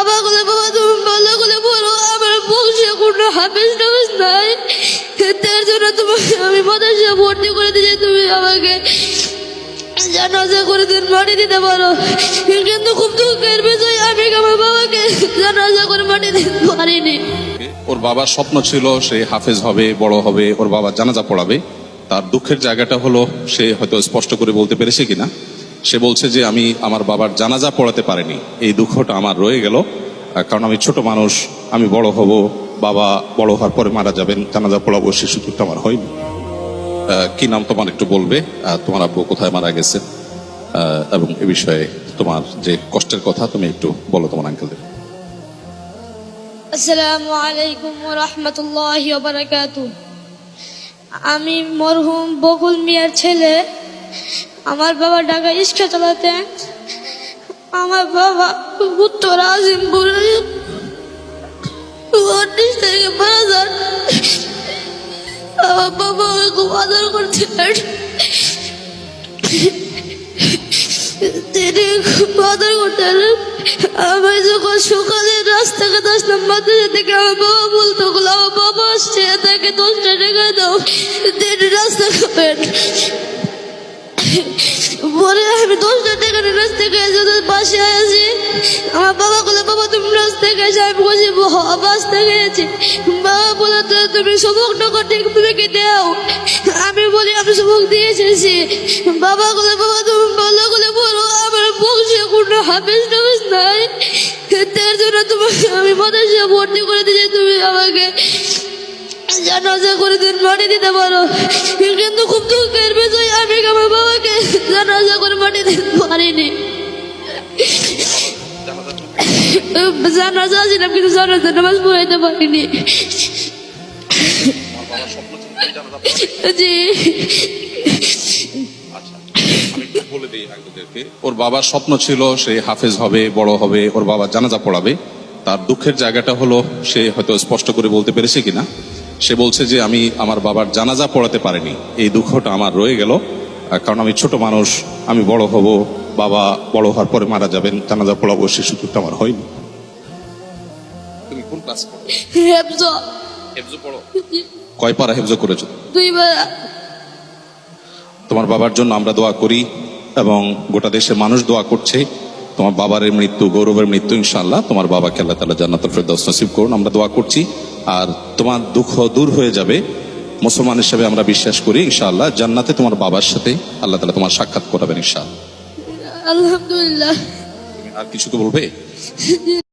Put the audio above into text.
বাবা বলে, বাবা তুমি ভালো করে বলো, আমার বংশে কোনো হাফেজ টাফেজ নাই, তার জন্য তোমাকে আমি মাদ্রাসায় ভর্তি করে দিয়েছি, তুমি আমাকে জানাজা করে দিন মাটি দিতে পারো। কিন্তু খুব দুঃখের বিষয়, আমি আমার বাবাকে জানাজা করে মাটি দিতে পারিনি। ওর বাবার স্বপ্ন ছিল সে হাফেজ হবে, বড় হবে, ওর বাবা জানাজা পড়াবে। তার দুঃখের জায়গাটা হলো সে হয়তো স্পষ্ট করে বলতে পেরেছে কিনা, সে বলছে যে আমি আমার বাবার জানাজা পড়াতে পারিনি, এই দুঃখটা আমার রয়ে গেল, কারণ আমি ছোট মানুষ, আমি বড় হব, বাবা বড় হওয়ার পরে মারা যাবেন, জানাজা পড়াবো, সে সুযোগটা আমার হয়নি। কি নাম তোমার একটু বলবে, তোমার আব্বু কোথায় মারা গেছে, এবং এ বিষয়ে তোমার যে কষ্টের কথা তুমি একটু বলো তোমার আঙ্কেলদের। আসসালামু আলাইকুম ওয়া রাহমাতুল্লাহি ওয়া বারাকাতুহু। আমি মরহুম বকুল মিয়ার ছেলে। আমার বাবা ঢাকা রিক্সা চালাতেন। আমার বাবা উত্তর আজিমপুরে 19 তারিখে মারা যান। আমার বাবা খুব আদর করছিলেন, তিনি খুব আদর করতেন। আমি যখন সকালে রাস্তাঘাট আসলাম মাদ্রাসা থেকে, আমার বাবা বলতো আমার বাবা আসছে, তাকে 10টা টাকা দাও, তিনি রাস্তা খাবেন। পরে আমি 10টা টাকা রাস্তায় গেছি, পাশে আছি। আমার বাবা বলে, বাবা তুমি রাস্তায় গেছো, আমি বলছি রাস্তায় গেছি। বাবা বলে, তুমি সবকটা ঠিক দাও। আমি বলি আমি সবক দিয়ে এসেছি। বাবা বলে, বাবা তুমি ভালো করে বলো, আমার বংশে কোনো হাফেজ টাফেজ নাই, তার জন্য তোমাকে আমি মাদ্রাসায় ভর্তি করে দিয়েছি, তুমি আমাকে জানাজা করে দিন মাটি দিতে পারো। কিন্তু খুব দুঃখের বিষয়, আমি আমার বাবাকে জানাজা করে মাটি দিতে পারিনি। জানাজা ছিলাম, কিন্তু জানাজা নামাজ পড়াইতে পারিনি। জি। ওর বাবার স্বপ্ন ছিল সে হাফেজ হবে, বড় হবে, ওর বাবা জানাজা পড়াবে। তার দুঃখের জায়গাটা হলো সে হয়তো স্পষ্ট করে বলতে পেরেছে কিনা, সে বলছে যে আমি আমার বাবার জানাজা পড়াতে পারিনি, এই দুঃখটা আমার রয়ে গেল, কারণ আমি ছোট মানুষ, আমি বড় হব, বাবা বড় হওয়ার পরে মারা যাবেন, জানাজা পড়াবো, সে সুযোগটা আমার হয়নি। তুমি কোন ক্লাস পড়ো? হেফজ। হেফজ পড়ো? কয় পারা হেফজ করেছো? 2 পারা। তোমার বাবার জন্য আমরা দোয়া করি এবং গোটা দেশের মানুষ দোয়া করছে। তোমার বাবার মৃত্যু গৌরবের মৃত্যু, ইনশাআল্লাহ তোমার বাবাকে আল্লাহ তাআলা জান্নাতুল ফেরদাউস নসিব করুন, আমরা দোয়া করছি। আর তোমার দুঃখ দূর হয়ে যাবে, মুসলমান হিসেবে আমরা বিশ্বাস করি ইনশাআল্লাহ জান্নাতে তোমার বাবার সাথে আল্লাহ তাআলা তোমার সাক্ষাৎ করাবেন ইনশাআল্লাহ। আলহামদুলিল্লাহ। আর কিছু তো বলবে?